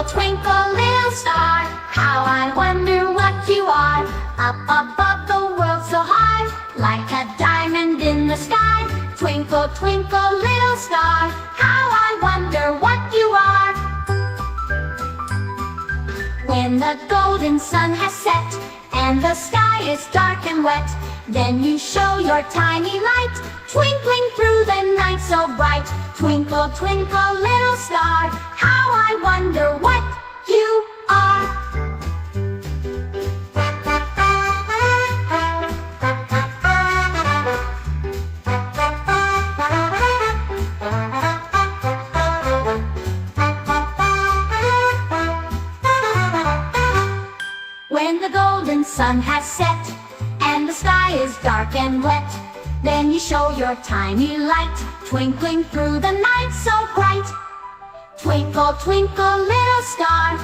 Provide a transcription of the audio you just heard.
Twinkle, twinkle, little star, how I wonder what you are. Up above the world so high, like a diamond in the sky. Twinkle, twinkle, little star, how I wonder what you are. When the golden sun has set, and the sky is dark and wet, then you show your tiny light, twinkling through the night so bright. Twinkle, twinkle, little star, how I wonder what you are. When the golden sun has set, and the sky is dark and wet, then you show your tiny light, twinkling through the night so bright. Twinkle, twinkle, little star,